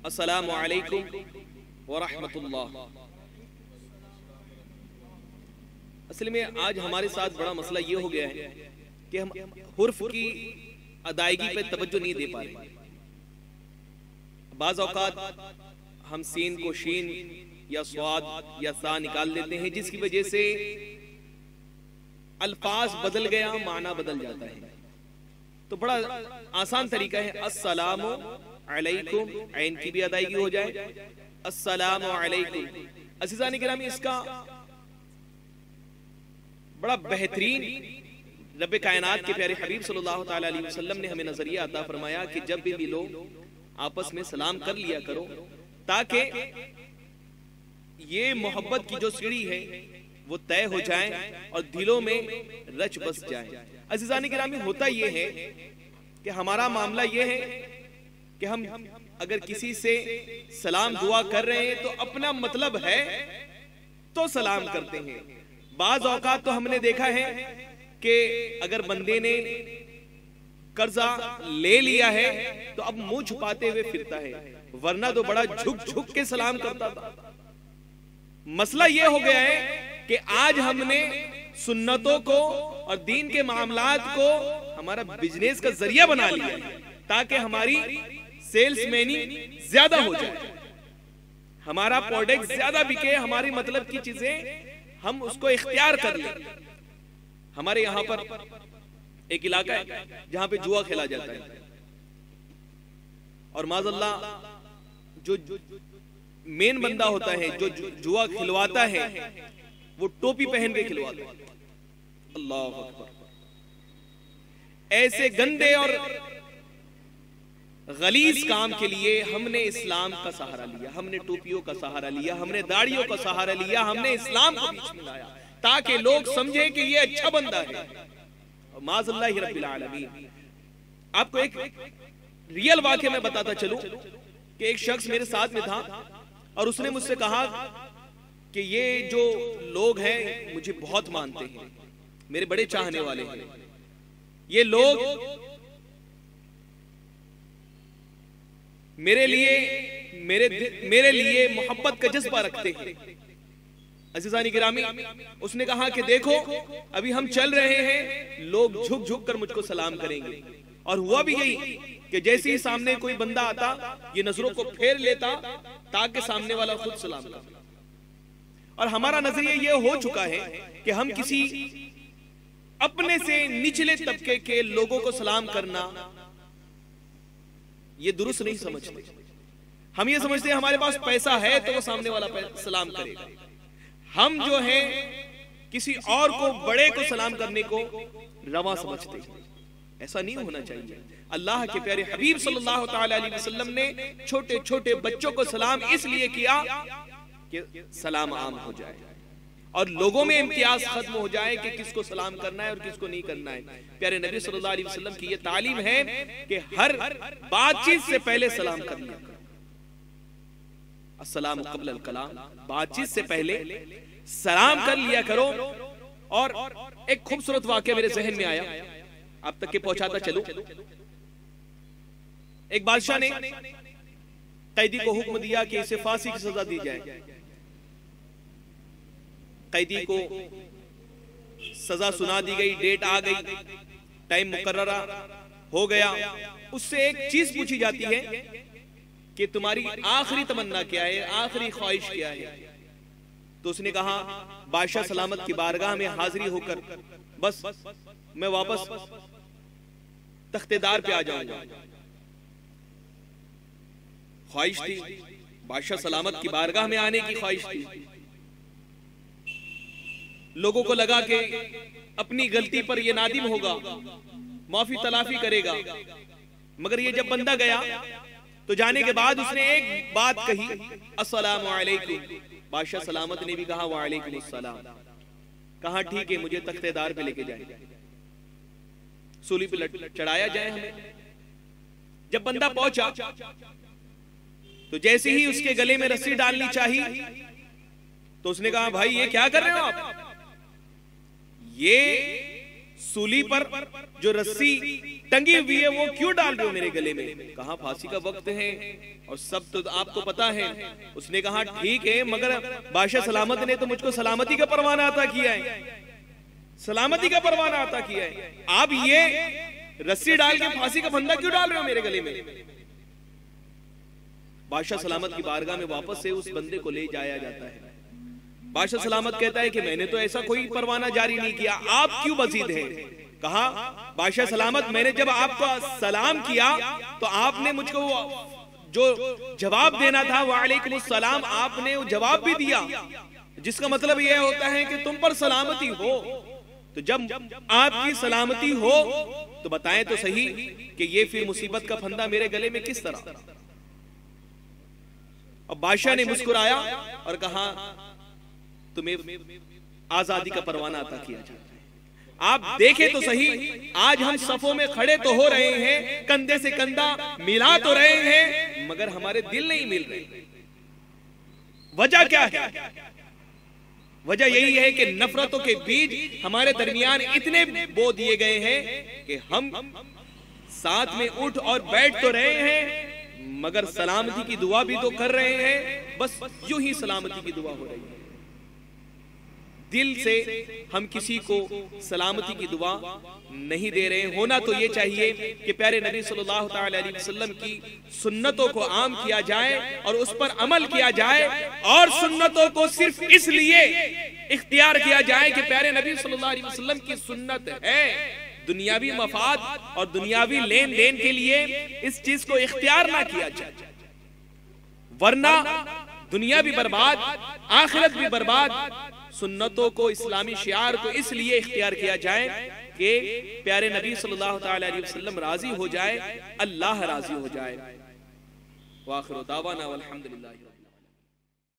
अस्सलामु अलैकुम व रहमतुल्लाह। असल में आज हमारे साथ बड़ा मसला ये हो गया है कि हम हुर्फ की अदायगी पे तवज्जो नहीं दे पा रहे। बाज़ औक़ात हम सीन को शीन या स्वाद या सा निकाल लेते हैं, जिसकी वजह से अल्फाज बदल गया, माना बदल जाता है। तो बड़ा आसान तरीका है, अस्सलामु अलैकुम, ऐन की भी अदायगी हो जाए, अस्सलामु अलैकुम। अज़ीज़ान गिरामी, इसका बड़ा बेहतरीन रब्बे कायनात के प्यारे हबीब सल्लल्लाहु तआला अलैहि वसल्लम ने हमें नजरिया अता फरमाया कि जब भी लोग आपस में सलाम कर लिया करो, ताकि ये मोहब्बत की जो सीढ़ी है वो तय हो जाए और दिलों में रच बस जाए। अज़ीज़ान गिरामी, होता ये है कि हमारा मामला ये है कि हम अगर किसी से सलाम दुआ कर रहे हैं तो अपना मतलब है तो सलाम करते हैं। बाज़ औक़ात तो हमने देखा है कि अगर बंदे ने कर्जा ले लिया है तो अब मुंह छुपाते हुए फिरता है, वरना तो बड़ा झुक झुक के सलाम करता था। मसला ये हो गया है कि आज हमने सुन्नतों को और दीन के मामलात को हमारा बिजनेस का जरिया बना लिया है, ताकि हमारी सेल्समैनी ज्यादा हो जाए, हमारा प्रोडक्ट ज्यादा बिके, हमारी मतलब की चीजें हम उसको इख्तियार कर लें। हमारे यहाँ पर एक इलाका है जहां पे जुआ खेला जाता है, और माज़अल्लाह जो मेन बंदा होता है जो जुआ खिलवाता है वो टोपी पहन के खिलवाता है। अल्लाह अकबर। ऐसे गंदे और गलीज काम के लिए हमने इस्लाम का सहारा लिया, हमने टोपियों का सहारा लिया, हमने दाढ़ियों का सहारा लिया, हमने इस्लाम को बीच में लाया ताकि लोग समझे कि ये अच्छा बंदा है। माज़अल्लाह रब्बिल आलमीन। आपको एक रियल वाक़या में बताता चलूं कि एक शख्स मेरे साथ में था और उसने मुझसे कहा कि ये जो लोग हैं मुझे बहुत मानते हैं, मेरे बड़े चाहने वाले हैं, ये लोग मेरे लिए मोहब्बत का जज्बा रखते हैं। अज़ीज़ानी गिरामी, उसने कहा कि देखो अभी हम चल रहे हैं, लोग झुक झुक कर मुझको सलाम करेंगे, और हुआ भी यही कि जैसे ही सामने कोई बंदा आता ये नजरों को फेर लेता ताकि सामने वाला खुद सलाम करे। और हमारा नजरिया ये हो चुका है कि हम किसी अपने से निचले तबके के लोगों को सलाम करना ये दुरुस्त नहीं समझते। हम ये समझते हैं हमारे पास पैसा है तो वो सामने वाला सलाम करेगा। हम जो है किसी और को, बड़े को सलाम करने को रवा समझते हैं। ऐसा नहीं होना चाहिए। अल्लाह के प्यारे हबीब सल्लल्लाहु तआला अलैहि वसल्लम ने छोटे छोटे बच्चों को सलाम इसलिए किया कि सलाम आम हो जाए और लोगों में इम्तियाज खत्म हो जाए कि किसको सलाम करना है और किसको नहीं करना है। प्यारे नबी सल्लल्लाहु अलैहि वसल्लम की ये तालीम है कि हर बातचीत से पहले सलाम कर लिया करो। अस्सलामु क़ब्ल अल कलाम, बातचीत से पहले सलाम कर लिया करो। और एक खूबसूरत वाक़या मेरे जहन में आया, आप तक के पहुंचाता चलूं। एक बादशाह ने कैदी को हुक्म दिया कि इसे फांसी की सजा दी जाए। कैदी को सजा सुना दी गई, डेट आ गई, टाइम मुकर्ररा हो गया। उससे एक चीज पूछी जाती है कि तुम्हारी आखिरी तमन्ना क्या है, आखिरी ख्वाहिश क्या है। तो उसने कहा बादशाह सलामत की बारगाह में हाजिरी होकर बस मैं वापस तख्तेदार पे आ जाऊंगा। ख्वाहिश थी, बादशाह सलामत की बारगाह में आने की ख्वाहिश थी। लोगों को लगा कि अपनी गलती पर ये नादिम होगा, माफी तलाफी करेगा, मगर ये जब बंदा गया तो जाने के बाद उसने एक बात कही, अस्सलामु अलैकुम। बादशाह सलामत ने भी कहा वालेकुम अस्सलाम। कहा ठीक है, मुझे तख्तेदार पे लेके जाए, सूली पे चढ़ाया जाए हमें। जब बंदा पहुंचा तो जैसे ही उसके गले में रस्सी डालनी चाहिए तो उसने कहा भाई ये क्या कर रहे हो आप, ये सूली पर जो रस्सी टंगी हुई है वो क्यों डाल रहे हो मेरे गले में? कहा फांसी का वक्त है और सब तो आपको पता है। उसने कहा ठीक है, मगर बादशाह सलामत ने तो मुझको सलामती का परवाना अता किया है, सलामती का परवाना अता किया है, आप ये रस्सी डाल के फांसी का फंदा क्यों डाल रहे हो मेरे गले में? बादशाह सलामत की बारगाह में वापस से उस बंदे को ले जाया जाता है। बादशाह सलामत कहता है कि मैंने तो ऐसा कोई परवाना जारी नहीं किया, आप क्यों मजीद हैं? कहा बादशाह सलामत, मैंने जब आपको सलाम किया तो आपने मुझको जो जवाब देना था वालेकुम सलाम, आपने वो जवाब भी दिया, जिसका मतलब यह होता है कि तुम पर सलामती हो। तो जब आपकी सलामती हो तो बताएं तो सही कि ये फिर मुसीबत का फंदा मेरे गले में किस तरह? अब बादशाह ने मुस्कुराया और कहा तुम्हें आजादी का परवाना अता किया जाता है। आप देखें तो सही, आज हम सफों में खड़े तो हो रहे हैं, कंधे से कंधा मिला तो रहे हैं, मगर हमारे दिल नहीं मिल रहे। वजह क्या है? वजह यही है कि नफरतों के बीज हमारे दरमियान इतने बो दिए गए हैं कि हम साथ में उठ और बैठ तो रहे हैं, मगर सलामती की दुआ भी तो कर रहे हैं, बस यूं ही सलामती की दुआ हो रही है। दिल से हम किसी को सलामती की दुआ नहीं दे रहे। होना तो ये चाहिए कि प्यारे नबी सल्लल्लाहु अलैहि वसल्लम की सुन्नतों को आम किया जाए और उस पर अमल किया जाए, और सुन्नतों को सिर्फ इसलिए इख्तियार किया जाए कि प्यारे नबी सल्लल्लाहु अलैहि वसल्लम की सुन्नत है। दुनियावी मफाद और दुनियावी लेन देन के लिए इस चीज को इख्तियार ना किया जाए, वरना दुनिया भी बर्बाद, आखिरत भी बर्बाद। सुन्नतों को, इस्लामी शियार को इसलिए इख्तियार किया जाए कि प्यारे नबी सल्लल्लाहु अलैहि वसल्लम राजी हो जाए, अल्लाह राजी हो जाए। वाखिर दावाना वल्हम्दुलिल्लाह।